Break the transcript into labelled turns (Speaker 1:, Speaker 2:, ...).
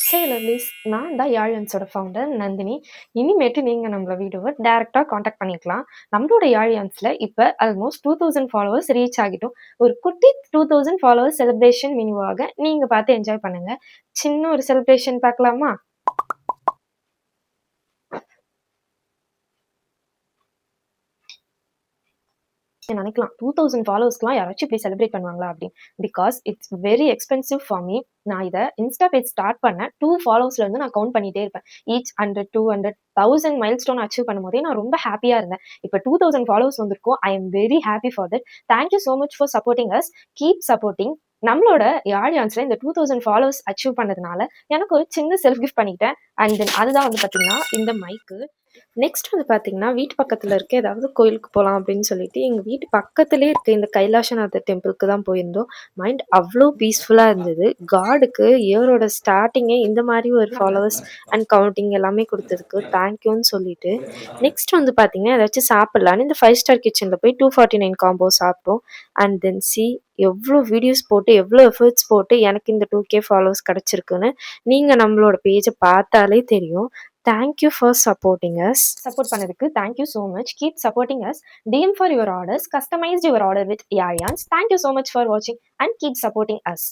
Speaker 1: ஹே lovelies, நான் தான் யாழியன்ஸோட founder Nandini. இனிமேட்டு நீங்க நம்மள வீடியோவ டைரக்ட்டா கான்டாக்ட் பண்ணிக்கலாம். நம்மளோட யாழியன்ஸ்ல இப்ப ஆல்மோஸ்ட் 2000 ஃபாலோவர்ஸ் ரீச் ஆகிட்டோம். ஒரு குட்டி 2000 ஃபாலோவர்ஸ் செலிப்ரேஷன் மினிவாக நீங்க பார்த்து என்ஜாய் பண்ணுங்க. சின்ன ஒரு செலிப்ரேஷன் பார்க்கலாமா? நினைக்கலாம் 2000 ஃபாலோவர்ஸ்க்குலாம் யாராச்சும் இப்படி செலிப்ரேட் பண்ணுவாங்களா அப்படின்னு. Because it's very expensive for me. நான் இதை இன்ஸ்டா பேஜ் ஸ்டார்ட் பண்ண 2 ஃபாலோவர்ஸ்ல இருந்து நான் கவுண்ட் பண்ணிட்டே இருப்பேன். ஈச் 100 200 1000 மைல் ஸ்டோன் அச்சீவ் பண்ணும்போதே நான் ரொம்ப ஹாப்பியா இருந்தேன். இப்போ 2000 ஃபாலோவர்ஸ் வந்திருக்கோம். I am very happy for that. Thank you so much for supporting us. Keep supporting. நம்மளோட ஆடியன்ஸ்ல இந்த 2000 ஃபாலோவர்ஸ் அச்சீவ் பண்ணதுனால எனக்கு ஒரு சின்ன செல்ஃப் கிஃப்ட் பண்ணிக்கிட்டேன். அண்ட் தென் அதுதான் வந்து பார்த்தீங்கன்னா இந்த மைக்கு. நெக்ஸ்ட் வந்து பார்த்தீங்கன்னா, வீட்டு பக்கத்துல இருக்க ஏதாவது கோயிலுக்கு போலாம் அப்படின்னு சொல்லிட்டு, எங்க வீட்டு பக்கத்திலேயே இருக்க இந்த கைலாசநாதர் டெம்பிளுக்கு தான் போயிருந்தோம். மைண்ட் அவ்ளோ பீஸ்ஃபுல்லா இருந்தது. காடுக்கு இயரோட ஸ்டார்ட்டிங்கே இந்த மாரி ஒரு ஃபாலோவர்ஸ் அண்ட் கவுண்டிங் எல்லாமே குடுத்ததுக்கு தேங்க்யூன்னு சொல்லிட்டு, நெக்ஸ்ட் வந்து பார்த்தீங்கன்னா, ஏதாச்சும் சாப்பிடலான்னு இந்த 5 ஸ்டார் கிச்சன்ல போய் 249 காம்போ சாப்பிட்டோம். அண்ட் தென் எவ்ளோ வீடியோஸ் போட்டு, எவ்ளோ எஃபர்ட்ஸ் போட்டு எனக்கு இந்த 2K ஃபாலோவர்ஸ் கிடைச்சிருக்குன்னு, நீங்க நம்மளோட பேஜ பார்த்தாலே தெரியும். Thank you for supporting us. Support பண்ணதுக்கு thank you so much. Keep supporting us. DM for your orders. Customized your order with Arians. Thank you so much for watching and keep supporting us.